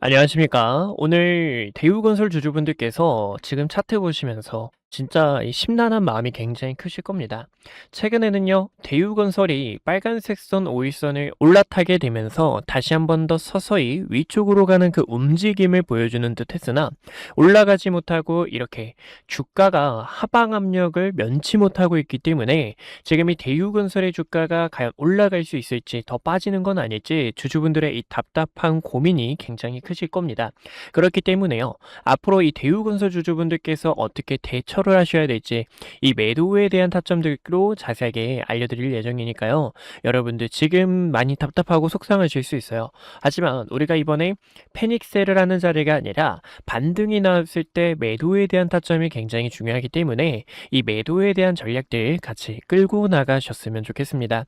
안녕하십니까. 오늘 대우건설 주주분들께서 지금 차트 보시면서 진짜 이 심란한 마음이 굉장히 크실 겁니다. 최근에는요, 대우건설이 빨간색 선 5일선을 올라타게 되면서 다시 한 번 더 서서히 위쪽으로 가는 그 움직임을 보여주는 듯 했으나 올라가지 못하고 이렇게 주가가 하방 압력을 면치 못하고 있기 때문에 지금 이 대우건설의 주가가 과연 올라갈 수 있을지 더 빠지는 건 아닐지 주주분들의 이 답답한 고민이 굉장히 크실 겁니다. 그렇기 때문에요. 앞으로 이 대우건설 주주분들께서 어떻게 대처를 하셔야 될지 이 매도에 대한 타점들로 자세하게 알려드릴 예정이니까요. 여러분들 지금 많이 답답하고 속상하실 수 있어요. 하지만 우리가 이번에 패닉셀을 하는 자리가 아니라 반등이 나왔을 때 매도에 대한 타점이 굉장히 중요하기 때문에 이 매도에 대한 전략들 같이 끌고 나가셨으면 좋겠습니다.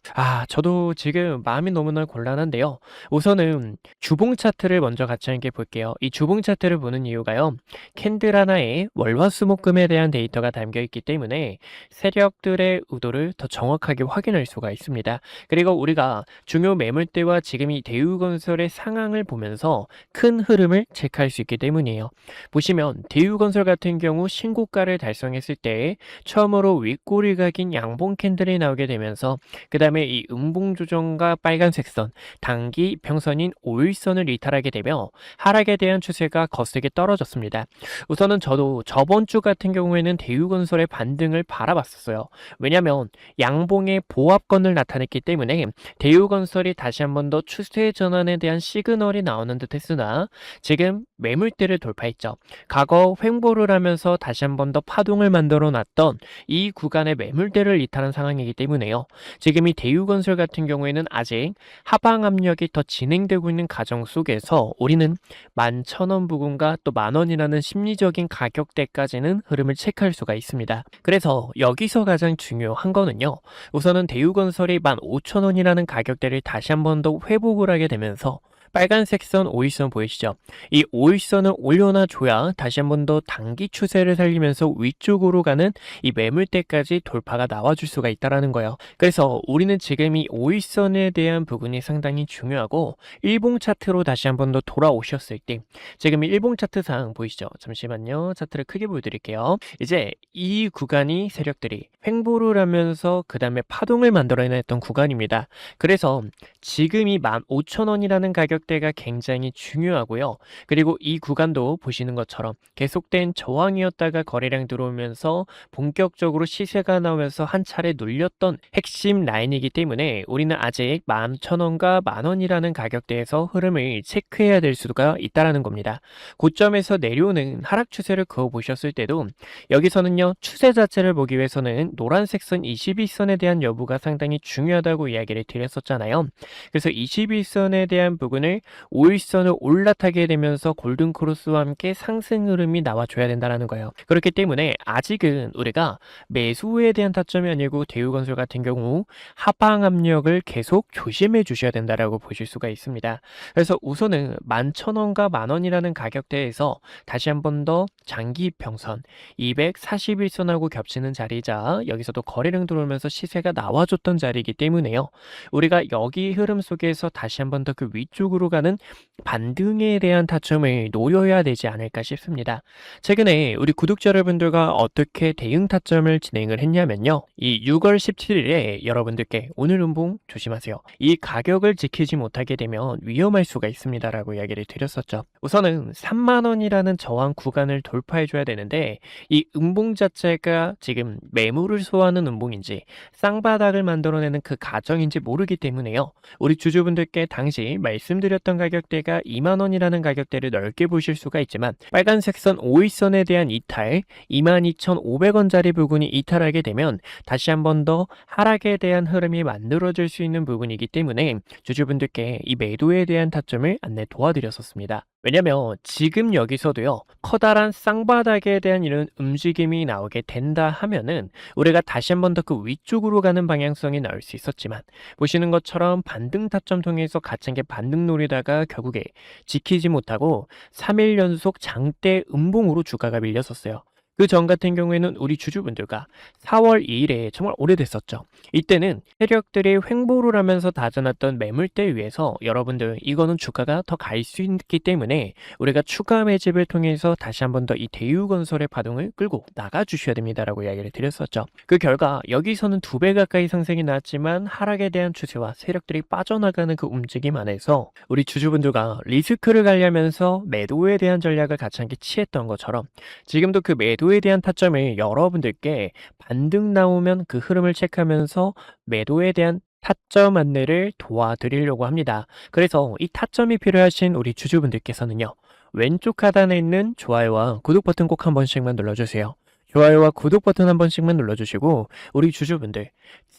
저도 지금 마음이 너무나 곤란한데요. 우선은 주봉 차트를 먼저 같이 함께 볼게요. 이 주봉 차트를 보는 이유가요. 캔들 하나에 월화수목금에 대한 데이터가 담겨 있기 때문에 세력들의 의도를 더 정확하게 확인할 수가 있습니다. 그리고 우리가 중요 매물대와 지금 이 대우건설의 상황을 보면서 큰 흐름을 체크할 수 있기 때문이에요. 보시면 대우건설 같은 경우 신고가를 달성했을 때 처음으로 윗꼬리가 긴 양봉 캔들이 나오게 되면서 그 다음에 이 음봉 조정과 빨간색 선, 단기 평선인 5일선을 이탈하게 되며 하락에 대한 추세가 거세게 떨어졌습니다. 우선은 저도 저번 주 같은 경우에는 대우건설의 반등을 바라봤었어요. 왜냐하면 양봉의 보합권을 나타냈기 때문에 대우건설이 다시 한 번 더 추세 전환에 대한 시그널이 나오는 듯 했으나 지금 매물대를 돌파했죠. 과거 횡보를 하면서 다시 한 번 더 파동을 만들어 놨던 이 구간의 매물대를 이탈한 상황이기 때문에요. 지금 이 대우건설 같은 경우에는 아직 하방 압력이 더 진행되고 있는 과정 속에서 우리는 11,000원 부근과 또 만원이라는 심리적인 가격대까지는 흐름을 체크할 수가 있습니다. 그래서 여기서 가장 중요한 거는요. 우선은 대우건설이 15,000원이라는 가격대를 다시 한 번 더 회복을 하게 되면서 빨간색 선 5일선 보이시죠? 이 5일선을 올려놔 줘야 다시 한 번 더 단기 추세를 살리면서 위쪽으로 가는 이 매물대까지 돌파가 나와줄 수가 있다라는 거예요. 그래서 우리는 지금 이 5일선에 대한 부분이 상당히 중요하고 일봉 차트로 다시 한 번 더 돌아오셨을 때 지금 일봉 차트상 보이시죠? 잠시만요. 차트를 크게 보여드릴게요. 이제 이 구간이 세력들이 횡보를 하면서 그 다음에 파동을 만들어냈던 구간입니다. 그래서 지금 이 15,000원이라는 가격대가 굉장히 중요하고요. 그리고 이 구간도 보시는 것처럼 계속된 저항이었다가 거래량 들어오면서 본격적으로 시세가 나오면서 한 차례 눌렸던 핵심 라인이기 때문에 우리는 아직 11,000원과 만원이라는 가격대에서 흐름을 체크해야 될 수가 있다는 겁니다. 고점에서 내려오는 하락 추세를 그어보셨을 때도 여기서는요. 추세 자체를 보기 위해서는 노란색 선 21선에 대한 여부가 상당히 중요하다고 이야기를 드렸었잖아요. 그래서 21선에 대한 부분을 5일선을 올라타게 되면서 골든크로스와 함께 상승 흐름이 나와줘야 된다는 거예요. 그렇기 때문에 아직은 우리가 매수에 대한 타점이 아니고 대우건설 같은 경우 하방 압력을 계속 조심해 주셔야 된다라고 보실 수가 있습니다. 그래서 우선은 11,000원과 만원이라는 가격대에서 다시 한 번 더 장기 평선 241선하고 겹치는 자리자 여기서도 거래량 들어오면서 시세가 나와줬던 자리이기 때문에요. 우리가 여기 흐름 속에서 다시 한 번 더 그 위쪽으로 가는 반등에 대한 타점을 노려야 되지 않을까 싶습니다. 최근에 우리 구독자 여러분들과 어떻게 대응 타점을 진행을 했냐면요. 이 6월 17일에 여러분들께 오늘 음봉 조심하세요. 이 가격을 지키지 못하게 되면 위험할 수가 있습니다라고 이야기를 드렸었죠. 우선은 3만원이라는 저항 구간을 돌파해줘야 되는데 이 음봉 자체가 지금 매물을 소화하는 음봉인지 쌍바닥을 만들어내는 그 과정인지 모르기 때문에요. 우리 주주분들께 당시 말씀드렸던 가격대가 2만원이라는 가격대를 넓게 보실 수가 있지만 빨간색 선 5일선에 대한 이탈 22,500원짜리 부분이 이탈하게 되면 다시 한 번 더 하락에 대한 흐름이 만들어질 수 있는 부분이기 때문에 주주분들께 이 매도에 대한 타점을 안내 도와드렸었습니다. 왜냐면 지금 여기서도요 커다란 쌍바닥에 대한 이런 움직임이 나오게 된다 하면은 우리가 다시 한 번 더 그 위쪽으로 가는 방향성이 나올 수 있었지만 보시는 것처럼 반등 타점 통해서 가창게 반등 노리다가 결국에 지키지 못하고 3일 연속 장대 음봉으로 주가가 밀렸었어요. 그 전 같은 경우에는 우리 주주분들과 4월 2일에 정말 오래됐었죠. 이때는 세력들이 횡보를 하면서 다져놨던 매물대 위에서 여러분들 이거는 주가가 더 갈 수 있기 때문에 우리가 추가 매집을 통해서 다시 한 번 더 이 대유건설의 파동을 끌고 나가 주셔야 됩니다라고 이야기를 드렸었죠. 그 결과 여기서는 2배 가까이 상승이 나왔지만 하락에 대한 추세와 세력들이 빠져나가는 그 움직임 안에서 우리 주주분들과 리스크를 관리하면서 매도에 대한 전략을 같이 함께 취했던 것처럼 지금도 그 매도에 대한 타점을 여러분들께 반등 나오면 그 흐름을 체크하면서 매도에 대한 타점 안내를 도와드리려고 합니다. 그래서 이 타점이 필요하신 우리 주주분들께서는요. 왼쪽 하단에 있는 좋아요와 구독 버튼 꼭 한 번씩만 눌러주세요. 좋아요와 구독 버튼 한 번씩만 눌러주시고 우리 주주분들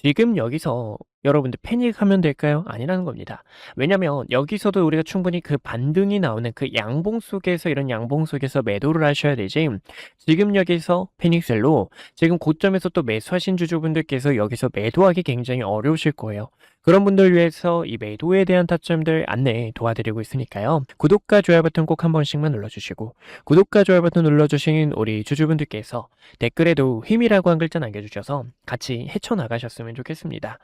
지금 여기서 여러분들 패닉하면 될까요? 아니라는 겁니다. 왜냐면 여기서도 우리가 충분히 그 반등이 나오는 그 양봉 속에서 이런 양봉 속에서 매도를 하셔야 되지 지금 여기서 패닉셀로 지금 고점에서 또 매수하신 주주분들께서 여기서 매도하기 굉장히 어려우실 거예요. 그런 분들 위해서 이 매도에 대한 타점들 안내 도와드리고 있으니까요. 구독과 좋아요 버튼 꼭 한 번씩만 눌러주시고 구독과 좋아요 버튼 눌러주신 우리 주주분들께서 댓글에도 힘이라고 한 글자 남겨주셔서 같이 헤쳐나가셨으면 좋겠습니다.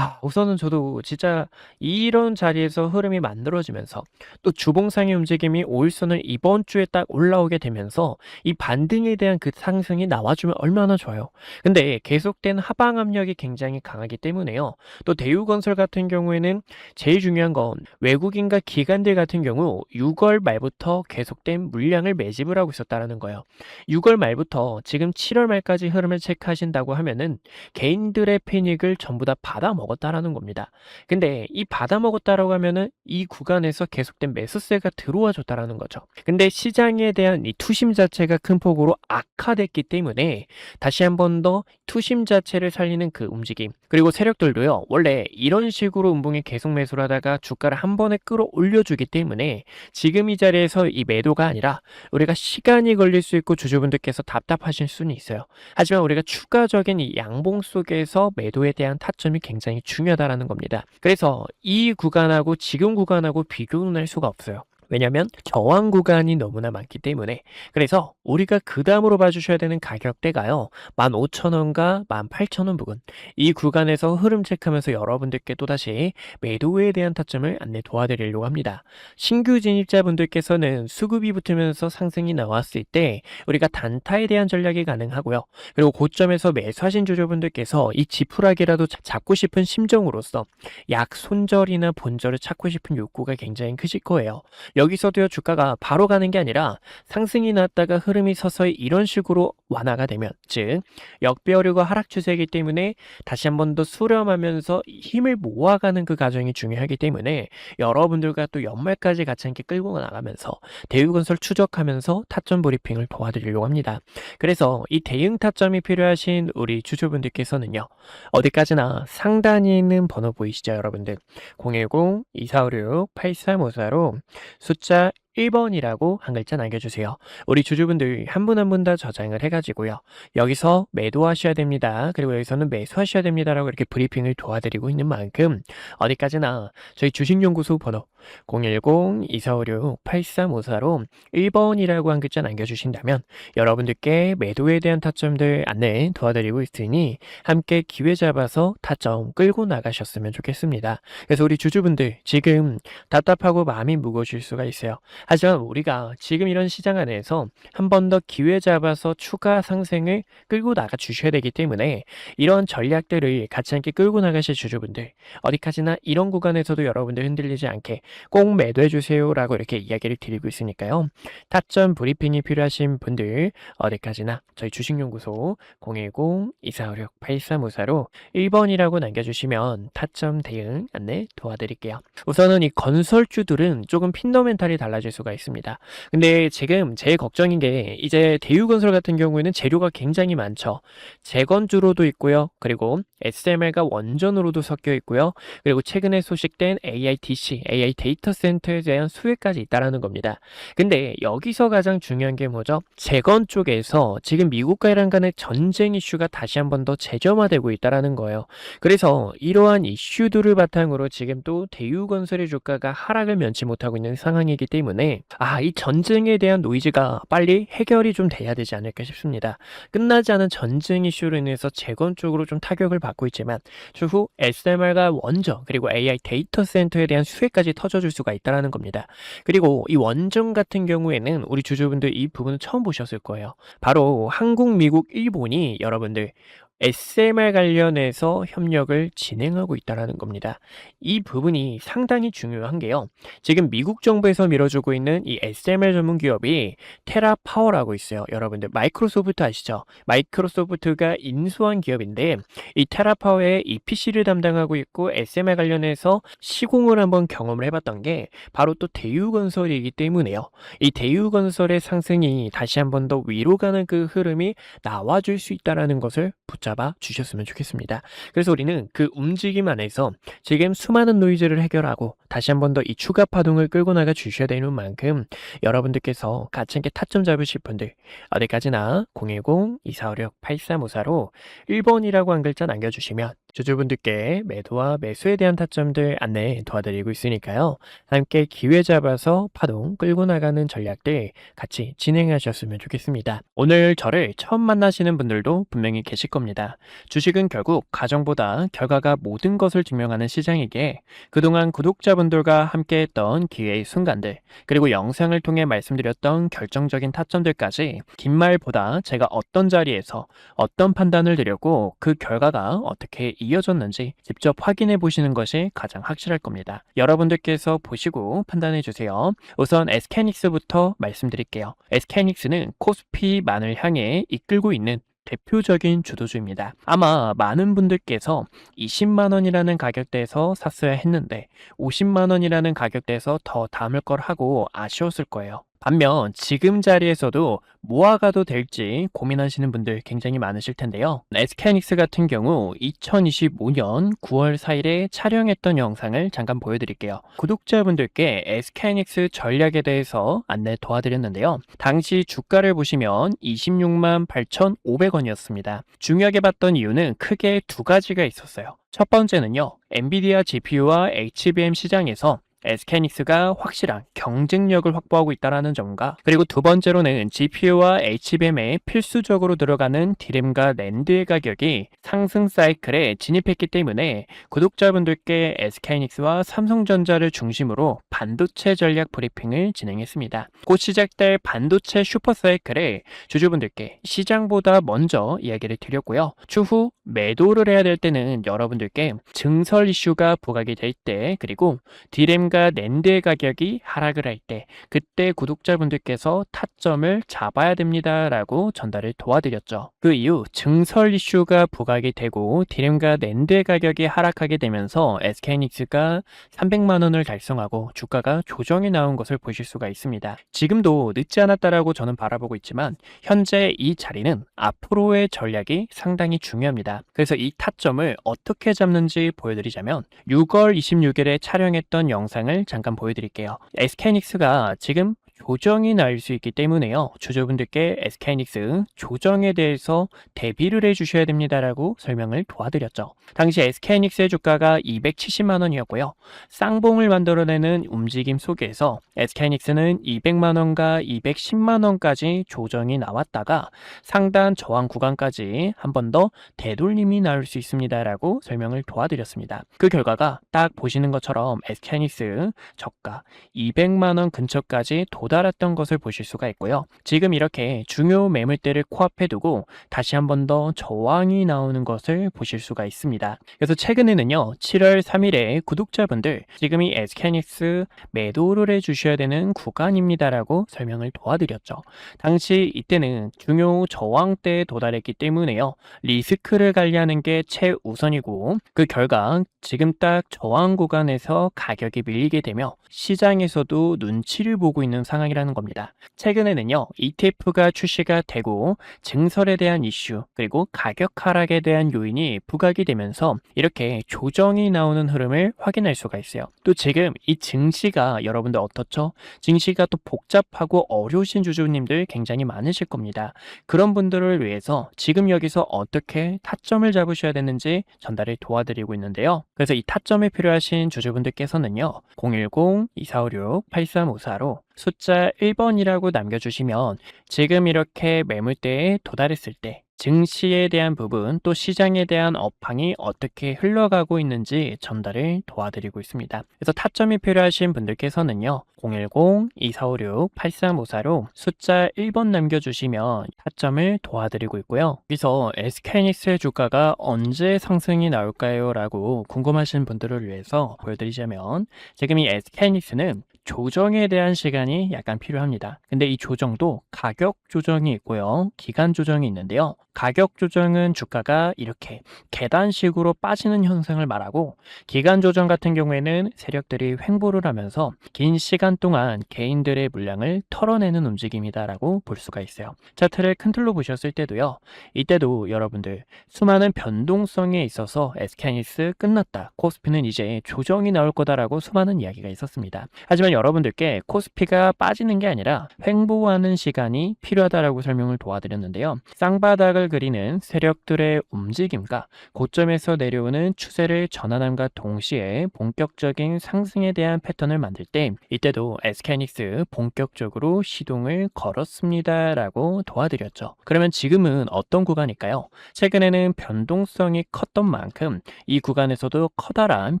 우선은 저도 진짜 이런 자리에서 흐름이 만들어지면서 또 주봉상의 움직임이 5일선을 이번 주에 딱 올라오게 되면서 이 반등에 대한 그 상승이 나와주면 얼마나 좋아요. 근데 계속된 하방 압력이 굉장히 강하기 때문에요. 또 대우건설 같은 경우에는 제일 중요한 건 외국인과 기관들 같은 경우 6월 말부터 계속된 물량을 매집을 하고 있었다는 거예요. 6월 말부터 지금 7월 말까지 흐름을 체크하신다고 하면은 개인들의 패닉을 전부 다 받아 먹었다라는 겁니다. 근데 이 받아 먹었다라고 하면은 이 구간에서 계속된 매수세가 들어와 줬다라는 거죠. 근데 시장에 대한 이 투심 자체가 큰 폭으로 악화됐기 때문에 다시 한 번 더 투심 자체를 살리는 그 움직임 그리고 세력들도요 원래 이런 식으로 음봉에 계속 매수를 하다가 주가를 한 번에 끌어올려주기 때문에 지금 이 자리에서 이 매도가 아니라 우리가 시간이 걸릴 수 있고 주주분들께서 답답하실 수는 있어요. 하지만 우리가 추가적인 이 양봉 속에서 매도에 대한 타점이 굉장히 중요하다는 겁니다. 그래서 이 구간하고 지금 구간하고 비교는 할 수가 없어요. 왜냐면 저항 구간이 너무나 많기 때문에 그래서 우리가 그 다음으로 봐주셔야 되는 가격대가요 15,000원과 18,000원 부근 이 구간에서 흐름 체크하면서 여러분들께 또다시 매도에 대한 타점을 안내 도와드리려고 합니다. 신규 진입자분들께서는 수급이 붙으면서 상승이 나왔을 때 우리가 단타에 대한 전략이 가능하고요. 그리고 고점에서 매수하신 주주분들께서 이 지푸라기라도 잡고 싶은 심정으로서 약 손절이나 본절을 찾고 싶은 욕구가 굉장히 크실 거예요. 여기서도요 주가가 바로 가는 게 아니라 상승이 났다가 흐름이 서서히 이런 식으로 완화가 되면 즉 역배열과 하락 추세이기 때문에 다시 한 번 더 수렴하면서 힘을 모아가는 그 과정이 중요하기 때문에 여러분들과 또 연말까지 같이 함께 끌고 나가면서 대우건설 추적하면서 타점 브리핑을 도와드리려고 합니다. 그래서 이 대응 타점이 필요하신 우리 주주분들께서는요 어디까지나 상단에 있는 번호 보이시죠 여러분들 010-2456-8354로 숫자 1번이라고 한 글자 남겨주세요. 우리 주주분들 한 분 한 분 다 저장을 해가지고요. 여기서 매도하셔야 됩니다. 그리고 여기서는 매수하셔야 됩니다라고 이렇게 브리핑을 도와드리고 있는 만큼 어디까지나 저희 주식연구소 번호 010-2456-8354로 1번이라고 한 글자 남겨주신다면 여러분들께 매도에 대한 타점들 안내 도와드리고 있으니 함께 기회 잡아서 타점 끌고 나가셨으면 좋겠습니다. 그래서 우리 주주분들 지금 답답하고 마음이 무거우실 수가 있어요. 하지만 우리가 지금 이런 시장 안에서 한 번 더 기회 잡아서 추가 상승을 끌고 나가 주셔야 되기 때문에 이런 전략들을 같이 함께 끌고 나가실 주주분들 어디까지나 이런 구간에서도 여러분들 흔들리지 않게 꼭 매도해 주세요 라고 이렇게 이야기를 드리고 있으니까요. 타점 브리핑이 필요하신 분들 어디까지나 저희 주식연구소 010-2456-8354로 1번이라고 남겨주시면 타점 대응 안내 도와드릴게요. 우선은 이 건설주들은 조금 핀더멘탈이 달라질 수가 있습니다. 근데 지금 제일 걱정인 게 이제 대유건설 같은 경우에는 재료가 굉장히 많죠. 재건주로도 있고요. 그리고 SMR과 원전으로도 섞여 있고요. 그리고 최근에 소식된 AITC, AI 데이터 센터에 대한 수혜까지 있다라는 겁니다. 근데 여기서 가장 중요한 게 뭐죠? 재건 쪽에서 지금 미국과 이란 간의 전쟁 이슈가 다시 한 번 더 재점화되고 있다라는 거예요. 그래서 이러한 이슈들을 바탕으로 지금 또 대유건설의 주가가 하락을 면치 못하고 있는 상황이기 때문에 이 전쟁에 대한 노이즈가 빨리 해결이 좀 돼야 되지 않을까 싶습니다. 끝나지 않은 전쟁 이슈로 인해서 재건 쪽으로 좀 타격을 받고 있지만 추후 SMR과 원전 그리고 AI 데이터 센터에 대한 수혜까지 터져줄 수가 있다는 겁니다. 그리고 이 원전 같은 경우에는 우리 주주분들 이 부분을 처음 보셨을 거예요. 바로 한국, 미국, 일본이 여러분들 SMR 관련해서 협력을 진행하고 있다는 겁니다. 이 부분이 상당히 중요한 게요. 지금 미국 정부에서 밀어주고 있는 이 SMR 전문 기업이 테라파워라고 있어요. 여러분들 마이크로소프트 아시죠? 마이크로소프트가 인수한 기업인데 이 테라파워의 EPC를 담당하고 있고 SMR 관련해서 시공을 한번 경험을 해봤던 게 바로 또 대유건설이기 때문에요. 이 대유건설의 상승이 다시 한번 더 위로 가는 그 흐름이 나와줄 수 있다는 것을 붙잡아 주셨으면 좋겠습니다. 그래서 우리는 그 움직임 안에서 지금 수많은 노이즈를 해결하고 다시 한 번 더 이 추가 파동을 끌고 나가 주셔야 되는 만큼 여러분들께서 가치 있게 타점 잡으실 분들 어디까지나 010-2456-8354로 1번이라고 한 글자 남겨주시면 주주분들께 매도와 매수에 대한 타점들 안내 도와드리고 있으니까요. 함께 기회 잡아서 파동 끌고 나가는 전략들 같이 진행하셨으면 좋겠습니다. 오늘 저를 처음 만나시는 분들도 분명히 계실 겁니다. 주식은 결국 가정보다 결과가 모든 것을 증명하는 시장이기에 그동안 구독자분들과 함께했던 기회의 순간들 그리고 영상을 통해 말씀드렸던 결정적인 타점들까지 긴 말보다 제가 어떤 자리에서 어떤 판단을 드렸고 그 결과가 어떻게 이어졌는지 직접 확인해 보시는 것이 가장 확실할 겁니다. 여러분들께서 보시고 판단해 주세요. 우선 SK하이닉스부터 말씀드릴게요. SK하이닉스는 코스피만을 향해 이끌고 있는 대표적인 주도주입니다. 아마 많은 분들께서 20만원이라는 가격대에서 샀어야 했는데 50만원이라는 가격대에서 더 담을 걸 하고 아쉬웠을 거예요. 반면 지금 자리에서도 모아가도 될지 고민하시는 분들 굉장히 많으실 텐데요. SK하이닉스 같은 경우 2025년 9월 4일에 촬영했던 영상을 잠깐 보여드릴게요. 구독자분들께 SK하이닉스 전략에 대해서 안내 도와드렸는데요. 당시 주가를 보시면 26만 8,500원이었습니다. 중요하게 봤던 이유는 크게 두 가지가 있었어요. 첫 번째는요. 엔비디아 GPU와 HBM 시장에서 SK하이닉스가 확실한 경쟁력을 확보하고 있다는 점과 그리고 두 번째로는 GPU와 HBM에 필수적으로 들어가는 DRAM과 NAND의 가격이 상승 사이클에 진입했기 때문에 구독자분들께 SK하이닉스와 삼성전자를 중심으로 반도체 전략 브리핑을 진행했습니다. 곧 시작될 반도체 슈퍼 사이클에 주주분들께 시장보다 먼저 이야기를 드렸고요. 추후 매도를 해야 될 때는 여러분들께 증설 이슈가 부각이 될 때 그리고 DRAM과 낸드의 가격이 하락을 할 때 그때 구독자분들께서 타점을 잡아야 됩니다 라고 전달을 도와드렸죠. 그 이후 증설 이슈가 부각이 되고 DRAM과 낸드의 가격이 하락하게 되면서 SK하이닉스가 300만원을 달성하고 주가가 조정이 나온 것을 보실 수가 있습니다. 지금도 늦지 않았다라고 저는 바라보고 있지만 현재 이 자리는 앞으로의 전략이 상당히 중요합니다. 그래서 이 타점을 어떻게 잡는지 보여드리자면 6월 26일에 촬영했던 영상을 잠깐 보여드릴게요. SK하이닉스가 지금 조정이 날 수 있기 때문에요. 주주분들께 SK하이닉스 조정에 대해서 대비를 해주셔야 됩니다라고 설명을 도와드렸죠. 당시 SK하이닉스의 주가가 270만원이었고요. 쌍봉을 만들어내는 움직임 속에서 SK하이닉스는 200만원과 210만원까지 조정이 나왔다가 상단 저항 구간까지 한 번 더 되돌림이 나올 수 있습니다라고 설명을 도와드렸습니다. 그 결과가 딱 보시는 것처럼 SK하이닉스 저가 200만원 근처까지 도달했던 것을 보실 수가 있고요. 지금 이렇게 중요 매물대를 코앞에 두고 다시 한 번 더 저항이 나오는 것을 보실 수가 있습니다. 그래서 최근에는요. 7월 3일에 구독자분들 지금이 SK하이닉스 매도를 해주셔야 되는 구간입니다라고 설명을 도와드렸죠. 당시 이때는 중요 저항대에 도달했기 때문에요. 리스크를 관리하는 게 최우선이고 그 결과 지금 딱 저항 구간에서 가격이 밀리게 되며 시장에서도 눈치를 보고 있는 상황입니다. 상황이라는 겁니다. 최근에는요, ETF가 출시가 되고 증설에 대한 이슈, 그리고 가격 하락에 대한 요인이 부각이 되면서 이렇게 조정이 나오는 흐름을 확인할 수가 있어요. 또 지금 이 증시가 여러분들 어떻죠? 증시가 또 복잡하고 어려우신 주주님들 굉장히 많으실 겁니다. 그런 분들을 위해서 지금 여기서 어떻게 타점을 잡으셔야 되는지 전달을 도와드리고 있는데요. 그래서 이 타점이 필요하신 주주분들께서는요, 010-2456-8354로 숫자 1번이라고 남겨주시면 지금 이렇게 매물대에 도달했을 때 증시에 대한 부분 또 시장에 대한 업황이 어떻게 흘러가고 있는지 전달을 도와드리고 있습니다. 그래서 타점이 필요하신 분들께서는요, 010-2456-8354로 숫자 1번 남겨주시면 타점을 도와드리고 있고요. 여기서 SK하이닉스의 주가가 언제 상승이 나올까요? 라고 궁금하신 분들을 위해서 보여드리자면 지금 이 SK하이닉스는 조정에 대한 시간이 약간 필요합니다. 근데 이 조정도 가격 조정이 있고요, 기간 조정이 있는데요. 가격 조정은 주가가 이렇게 계단식으로 빠지는 현상을 말하고, 기간 조정 같은 경우에는 세력들이 횡보를 하면서 긴 시간 동안 개인들의 물량을 털어내는 움직임이다라고 볼 수가 있어요. 차트를 큰 틀로 보셨을 때도요, 이때도 여러분들 수많은 변동성에 있어서 SK하이닉스 끝났다, 코스피는 이제 조정이 나올 거다라고 수많은 이야기가 있었습니다. 하지만 여러분들께 코스피가 빠지는 게 아니라 횡보하는 시간이 필요하다라고 설명을 도와드렸는데요. 쌍바닥을 그리는 세력들의 움직임과 고점에서 내려오는 추세를 전환함과 동시에 본격적인 상승에 대한 패턴을 만들 때 이때도 SK하이닉스 본격적으로 시동을 걸었습니다 라고 도와드렸죠. 그러면 지금은 어떤 구간일까요? 최근에는 변동성이 컸던 만큼 이 구간에서도 커다란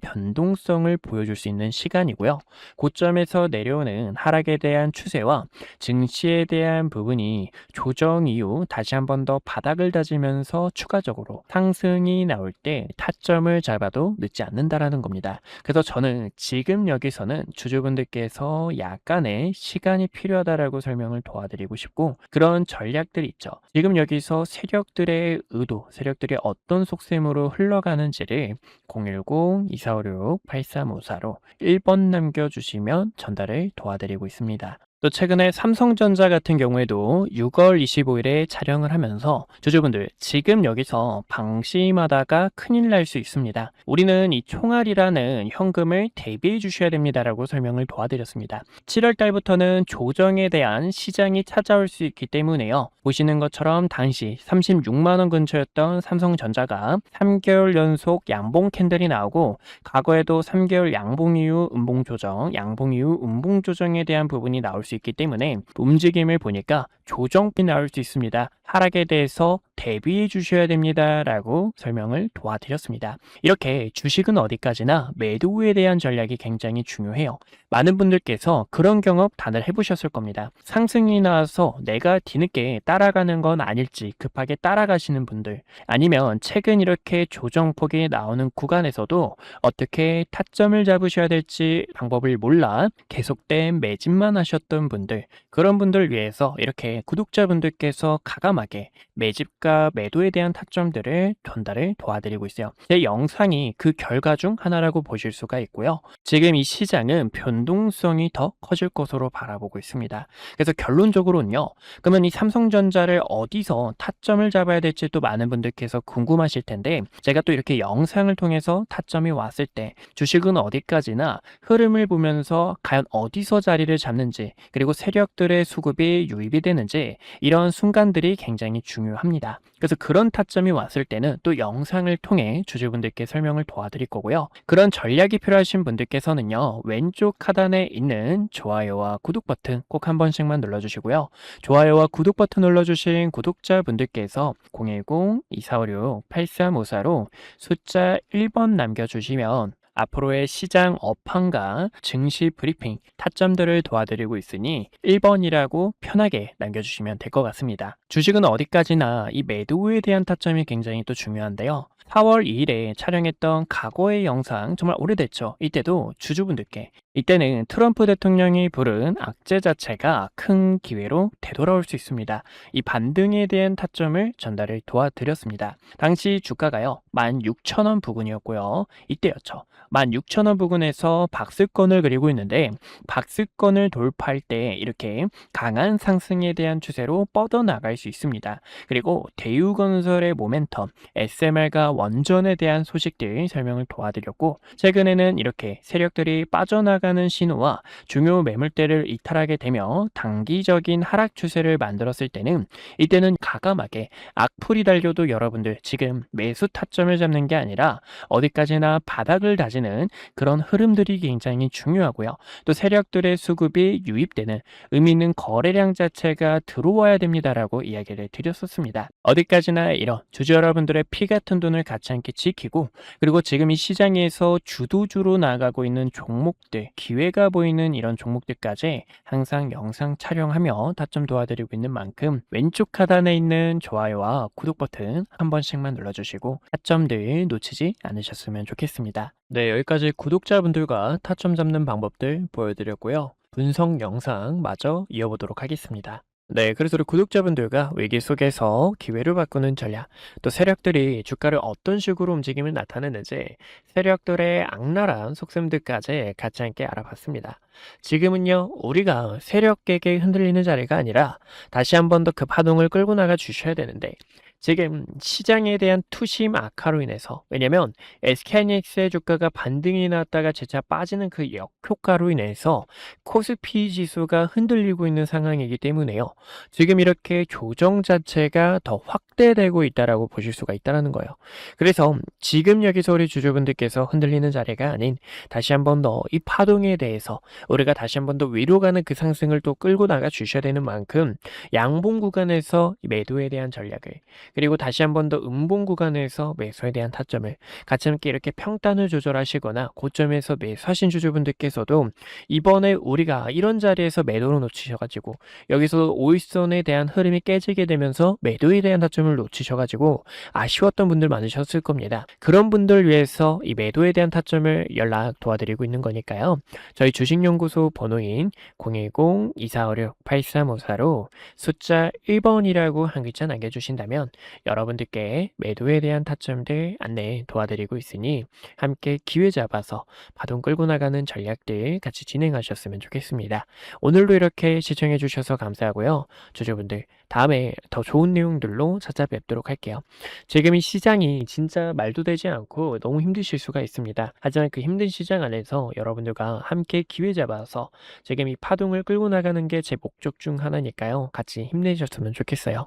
변동성을 보여줄 수 있는 시간이고요. 고점에서 내려오는 하락에 대한 추세와 증시에 대한 부분이 조정 이후 다시 한 번 더 바닥을 다지면서 추가적으로 상승이 나올 때 타점을 잡아도 늦지 않는다라는 겁니다. 그래서 저는 지금 여기서는 주주분들께서 약간의 시간이 필요하다라고 설명을 도와드리고 싶고, 그런 전략들이 있죠. 지금 여기서 세력들의 의도, 세력들이 어떤 속셈으로 흘러가는지를 010-2456-8354로 1번 남겨주시면 전달을 도와드리고 있습니다. 또 최근에 삼성전자 같은 경우에도 6월 25일에 촬영을 하면서 주주분들 지금 여기서 방심하다가 큰일 날 수 있습니다. 우리는 이 총알이라는 현금을 대비해 주셔야 됩니다라고 설명을 도와드렸습니다. 7월 달부터는 조정에 대한 시장이 찾아올 수 있기 때문에요. 보시는 것처럼 당시 36만 원 근처였던 삼성전자가 3개월 연속 양봉 캔들이 나오고, 과거에도 3개월 양봉 이후 음봉 조정, 양봉 이후 음봉 조정에 대한 부분이 나올 수 있기 때문에 움직임을 보니까 조정이 나올 수 있습니다. 하락에 대해서 대비해 주셔야 됩니다 라고 설명을 도와드렸습니다. 이렇게 주식은 어디까지나 매도 후에 대한 전략이 굉장히 중요해요. 많은 분들께서 그런 경험 다들 해보셨을 겁니다. 상승이 나와서 내가 뒤늦게 따라가는 건 아닐지 급하게 따라가시는 분들, 아니면 최근 이렇게 조정폭이 나오는 구간에서도 어떻게 타점을 잡으셔야 될지 방법을 몰라 계속된 매집만 하셨던 분들, 그런 분들 위해서 이렇게 구독자분들께서 가감하게 매집과 매도에 대한 타점들을 전달을 도와드리고 있어요. 제 영상이 그 결과 중 하나라고 보실 수가 있고요. 지금 이 시장은 변동성이 더 커질 것으로 바라보고 있습니다. 그래서 결론적으로는요, 그러면 이 삼성전자를 어디서 타점을 잡아야 될지 또 많은 분들께서 궁금하실 텐데, 제가 또 이렇게 영상을 통해서 타점이 왔을 때 주식은 어디까지나 흐름을 보면서 과연 어디서 자리를 잡는지, 그리고 세력들의 수급이 유입이 되는지, 이런 순간들이 굉장히 중요합니다. 그래서 그런 타점이 왔을 때는 또 영상을 통해 주주분들께 설명을 도와드릴 거고요. 그런 전략이 필요하신 분들께서는요, 왼쪽 하단에 있는 좋아요와 구독 버튼 꼭 한 번씩만 눌러주시고요. 좋아요와 구독 버튼 눌러주신 구독자분들께서 010-2456-8354로 숫자 1번 남겨주시면 앞으로의 시장 업황과 증시 브리핑, 타점들을 도와드리고 있으니 1번이라고 편하게 남겨주시면 될 것 같습니다. 주식은 어디까지나 이 매도에 대한 타점이 굉장히 또 중요한데요. 4월 2일에 촬영했던 과거의 영상 정말 오래됐죠. 이때도 주주분들께 이때는 트럼프 대통령이 부른 악재 자체가 큰 기회로 되돌아올 수 있습니다. 이 반등에 대한 타점을 전달을 도와드렸습니다. 당시 주가가요 16,000원 부근이었고요. 이때였죠. 16,000원 부근에서 박스권을 그리고 있는데 박스권을 돌파할 때 이렇게 강한 상승에 대한 추세로 뻗어나갈 수 있습니다. 그리고 대우건설의 모멘텀 SMR과 원전에 대한 소식들 설명을 도와드렸고 최근에는 이렇게 세력들이 빠져나가는 신호와 중요 매물대를 이탈하게 되며 단기적인 하락 추세를 만들었을 때는 이때는 과감하게 악플이 달려도 여러분들 지금 매수 타점을 잡는 게 아니라 어디까지나 바닥을 다지는 그런 흐름들이 굉장히 중요하고요. 또 세력들의 수급이 유입되는 의미 있는 거래량 자체가 들어와야 됩니다라고 이야기를 드렸었습니다. 어디까지나 이런 주주 여러분들의 피 같은 돈을 가치 않게 지키고 그리고 지금 이 시장에서 주도주로 나가고 있는 종목들, 기회가 보이는 이런 종목들까지 항상 영상 촬영하며 타점 도와드리고 있는 만큼 왼쪽 하단에 있는 좋아요와 구독 버튼 한 번씩만 눌러주시고 타점들 놓치지 않으셨으면 좋겠습니다. 네, 여기까지 구독자분들과 타점 잡는 방법들 보여드렸고요. 분석 영상 마저 이어보도록 하겠습니다. 네, 그래서 우리 구독자분들과 위기 속에서 기회를 바꾸는 전략, 또 세력들이 주가를 어떤 식으로 움직임을 나타내는지 세력들의 악랄한 속셈들까지 같이 함께 알아봤습니다. 지금은요, 우리가 세력에게 흔들리는 자리가 아니라 다시 한 번 더 그 파동을 끌고 나가 주셔야 되는데 지금 시장에 대한 투심 악화로 인해서 왜냐면 SK하이닉스의 주가가 반등이 나왔다가 재차 빠지는 그 역효과로 인해서 코스피 지수가 흔들리고 있는 상황이기 때문에요. 지금 이렇게 조정 자체가 더 확대되고 있다라고 보실 수가 있다는 거예요. 그래서 지금 여기서 우리 주주분들께서 흔들리는 자리가 아닌 다시 한 번 더 이 파동에 대해서 우리가 다시 한 번 더 위로 가는 그 상승을 또 끌고 나가 주셔야 되는 만큼 양봉 구간에서 매도에 대한 전략을 그리고 다시 한 번 더 음봉 구간에서 매수에 대한 타점을 같이 함께 이렇게 평단을 조절하시거나 고점에서 매수하신 주주분들께서도 이번에 우리가 이런 자리에서 매도를 놓치셔가지고 여기서 오일선에 대한 흐름이 깨지게 되면서 매도에 대한 타점을 놓치셔가지고 아쉬웠던 분들 많으셨을 겁니다. 그런 분들 위해서 이 매도에 대한 타점을 연락 도와드리고 있는 거니까요. 저희 주식연구소 번호인 010-2456-8354로 숫자 1번이라고 한 글자 남겨주신다면 여러분들께 매도에 대한 타점들 안내 도와드리고 있으니 함께 기회 잡아서 파동 끌고 나가는 전략들 같이 진행하셨으면 좋겠습니다. 오늘도 이렇게 시청해 주셔서 감사하고요. 주주분들 다음에 더 좋은 내용들로 찾아뵙도록 할게요. 지금 이 시장이 진짜 말도 되지 않고 너무 힘드실 수가 있습니다. 하지만 그 힘든 시장 안에서 여러분들과 함께 기회 잡아서 지금 이 파동을 끌고 나가는 게 제 목적 중 하나니까요. 같이 힘내셨으면 좋겠어요.